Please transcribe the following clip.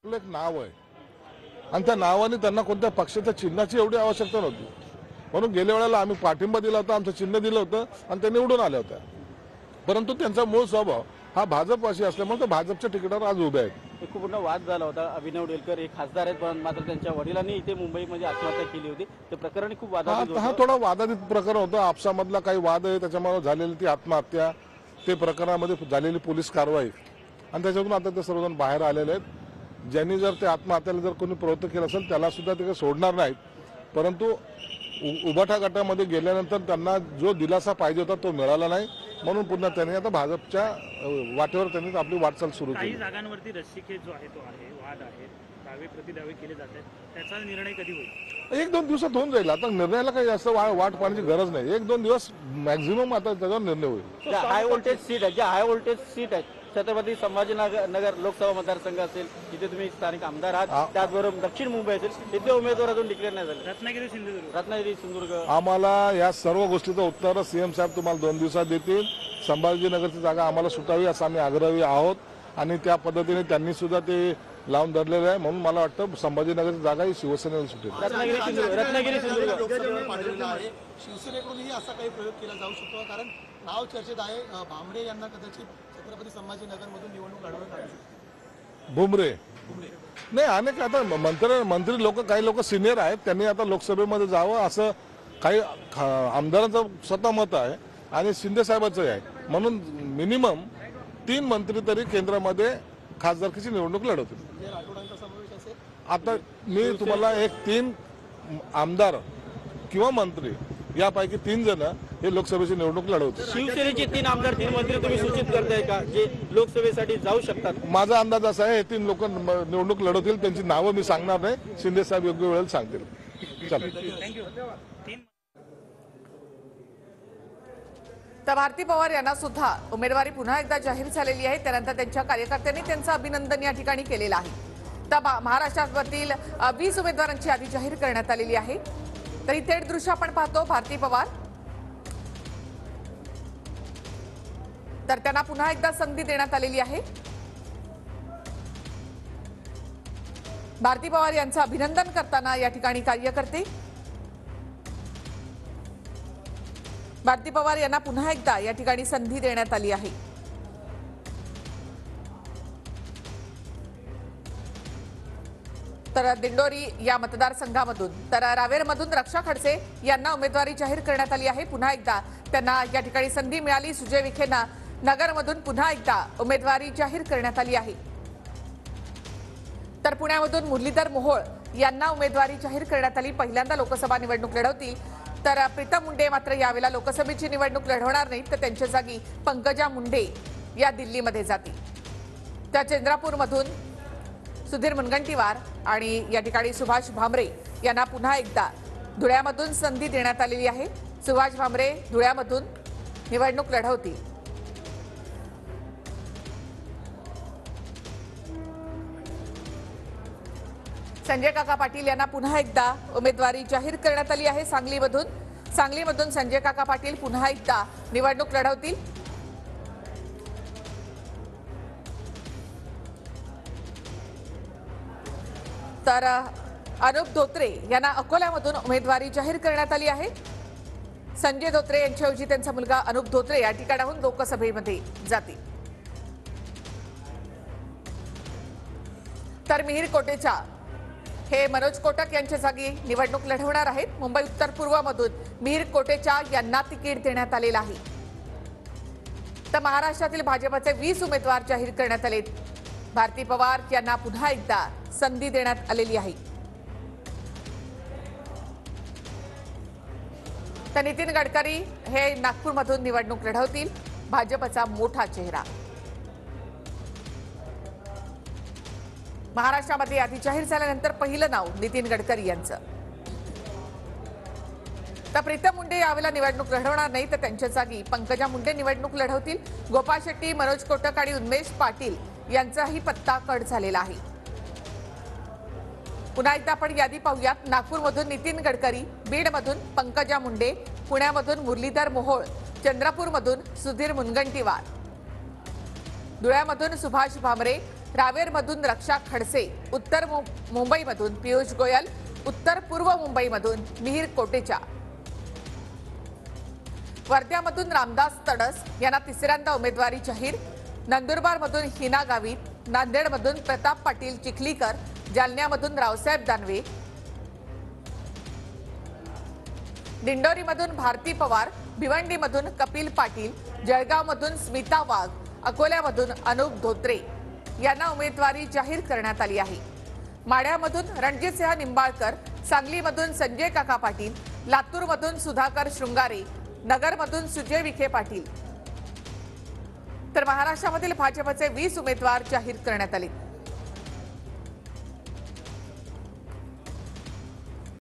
आपलं एक नाव आहे आणि त्या नावाने त्यांना कोणत्या पक्षाच्या चिन्हाची एवढी आवश्यकता नव्हती, म्हणून गेल्या वेळेला आम्ही पाठिंबा दिला होता, आमचं चिन्ह दिलं होतं आणि ते निवडून आल्या होत्या. परंतु त्यांचा मूळ स्वभाव हा भाजपवासी असल्यामुळे ते भाजपच्या तिकिटावर आज उभे आहेत. एक पूर्ण वाद झाला होता. अभिनव डेलकर हे खासदार आहेत, पण मात्र त्यांच्या वडिलांनी इथे मुंबईमध्ये आत्महत्या केली होती. ते प्रकरण खूप वादास्पद हा होतं. थोडा वादातीत प्रकरण होतं. आपसामधला काही वाद आहे, त्याच्यामुळे झालेली ती आत्महत्या, ते प्रकरणामध्ये झालेली पोलीस कारवाई आणि त्याच्यातून आता ते सर्वजण बाहेर आलेले आहेत. ज्यांनी जर ते आत्महत्येला जर कोणी प्रवृत्त केलं असेल त्याला सुद्धा ते सोडणार नाहीत. परंतु उबाठा गटामध्ये गेल्यानंतर त्यांना जो दिलासा पाहिजे होता तो मिळाला नाही, म्हणून पुन्हा त्यांनी आता भाजपच्या वाटेवर त्यांनी आपली वाटचाल सुरू केली. काही जागांवरती रस्सीखेच जो आहे तो आहे, वाद आहे, दावे प्रतिदावे केले जात आहेत, त्याचा निर्णय कधी होईल? 1-2 दिवसात होऊन जाईल. आता निर्णयाला काही जास्त वाट पाहण्याची गरज नाही. 1-2 दिवस मॅक्झिमम आता त्याच्यावर निर्णय होईल. ज्या हाय व्होल्टेज सीट आहेत छत्रपती संभाजीनगर लोकसभा मतदारसंघ असेल, जिथे तुम्ही स्थानिक आमदार आहात, त्याचबरोबर दक्षिण मुंबई असेल, इथे उमेदवार अजून डिक्लेअर नाही झाले. रत्नागिरी सिंधुदुर्ग आम्हाला या सर्व गोष्टीचं उत्तर सीएम साहेब तुम्हाला 2 दिवसात देतील. संभाजीनगरची जागा आम्हाला सुटावी असं आम्ही आग्रही आहोत आणि त्या पद्धतीने त्यांनी सुद्धा ते लावून धरलेलं आहे. म्हणून मला वाटतं संभाजीनगरची जागा ही शिवसेनेला सुटेल. रत्नागिरी सिंधुदुर्ग शिवसेनेकडूनही असा काही प्रयोग केला जाऊ शकतो, कारण नाव चर्चेत आहे. भामरे यांना कदाचित छत्रपती संभाजीनगरमधून निवडणूक लढवण्यात आली शकते. भुमरे नाही, अनेक आता मंत्री लोक, काही लोक सिनियर आहेत, त्यांनी आता लोकसभेमध्ये जावं असं काही आमदारांचं स्वतः मत आहे आणि शिंदे साहेबांचं आहे. म्हणून मिनिमम 3 मंत्री तरी केंद्रामध्ये खासदारकीची निवडणूक लढवतील. राठोडांचा समावेश असेल. आता मी तुम्हाला 3 आमदार किंवा मंत्री यापैकी 3 जण हे लोकसभेची निवडणूक लढवतील. शिवसेनेचे 3 आमदार 3 मंत्री तुम्ही सूचित करताय का, जे लोकसभेसाठी जाऊ शकतात? माझा अंदाज असा आहे, हे 3 लोक निवडणूक लढवतील. त्यांची नावं मी सांगणार नाही, शिंदे साहेब योग्य वेळेला सांगतील. तर भारती पवार यांना सुद्धा उमेदवारी पुन्हा एकदा जाहीर झालेली आहे. त्यानंतर त्यांच्या कार्यकर्त्यांनी त्यांचं अभिनंदन या ठिकाणी केलेलं आहे. तर महाराष्ट्रातील 20 उमेदवारांची यादी जाहीर करण्यात आलेली आहे. तर ही थेट दृश्य आपण पाहतो. भारती पवार तर त्यांना पुन्हा एकदा संधी देण्यात आलेली आहे. भारती पवार यांचं अभिनंदन करताना या ठिकाणी कार्यकर्ते. भारती पवार यांना पुन्हा एकदा या ठिकाणी संधी देण्यात आली आहे. तर दिंडोरी या मतदारसंघामधून तर रावेरमधून रक्षा खडसे यांना उमेदवारी जाहीर करण्यात आली आहे. पुन्हा एकदा त्यांना या ठिकाणी संधी मिळाली. सुजय विखेंना नगरमधून पुन्हा एकदा उमेदवारी जाहीर करण्यात आली आहे. तर पुण्यामधून मुरलीधर मोहोळ यांना उमेदवारी जाहीर करण्यात आली. पहिल्यांदा लोकसभा निवडणूक लढवतील. तर प्रीतम मुंडे मात्र यावेळेला लोकसभेची निवडणूक लढवणार नाहीत, तर त्यांच्या जागी पंकजा मुंडे या दिल्लीमध्ये जातील. त्या चंद्रपूरमधून सुधीर मुनगंटीवार आणि या ठिकाणी सुभाष भामरे यांना पुन्हा एकदा धुळ्यामधून संधी देण्यात आलेली आहे. सुभाष भामरे धुळ्यामधून निवडणूक लढवतील. संजय काका पाटील यांना पुन्हा एकदा उमेदवारी जाहीर करण्यात आली आहे. सांगलीमधून संजय काका पाटील पुन्हा एकदा निवडणूक लढवतील. तर अनुप धोत्रे यांना अकोल्यामधून उमेदवारी जाहीर करण्यात आली आहे. संजय धोत्रे यांच्याऐवजी त्यांचा मुलगा अनुप धोत्रे या ठिकाणाहून लोकसभेमध्ये जातील. तर मिहीर कोटेचा हे मनोज कोटक यांच्या जागी निवडणूक लढवणार आहेत. मुंबई उत्तर पूर्वमधून मिहीर कोटेचा यांना तिकीट देण्यात आलेलं आहे. तर महाराष्ट्रातील भाजपचे 20 उमेदवार जाहीर करण्यात आले. भारती पवार यांना पुन्हा एकदा संधी देण्यात आलेली आहे. तर नितीन गडकरी हे नागपूरमधून निवडणूक लढवतील. भाजपचा मोठा चेहरा. महाराष्ट्रामध्ये यादी जाहीर झाल्यानंतर पहिलं नाव नितीन गडकरी यांचं. तर प्रीतम मुंडे यावेळेला निवडणूक लढवणार नाही, तर त्यांच्या जागी पंकजा मुंडे निवडणूक लढवतील. गोपाळ शेट्टी, मनोज कोटक आणि उन्मेष पाटील यांचाही पत्ता कट झालेला आहे. पुन्हा एकदा आपण यादी पाहूयात. नागपूरमधून नितीन गडकरी, बीडमधून पंकजा मुंडे, पुण्यामधून मुरलीधर मोहोळ, चंद्रपूरमधून सुधीर मुनगंटीवार, धुळ्यामधून सुभाष भामरे, रावेरमधून रक्षा खडसे, उत्तर मुंबईमधून पियुष गोयल, उत्तर पूर्व मुंबईमधून मिहिर कोटेचा, वर्ध्यामधून रामदास तडस यांना तिसऱ्यांदा उमेदवारी जाहीर, नंदुरबारमधून हिना गावित, नांदेडमधून प्रताप पाटील चिखलीकर, जालन्यामधून रावसाहेब दानवे, दिंडोरीमधून भारती पवार, भिवंडीमधून कपिल पाटील, जळगावमधून स्मिता वाघ, अकोल्यामधून अनुप धोत्रे यांना उमेदवारी जाहीर करण्यात आली आहे. माढ्यामधून रणजितसिंह निंबाळकर, सांगलीमधून संजय काका पाटील, लातूरमधून सुधाकर शृंगारे, नगरमधून सुजय विखे पाटील तर महाराष्ट्रामधील भाजपचे 20 उमेदवार जाहीर करण्यात आले.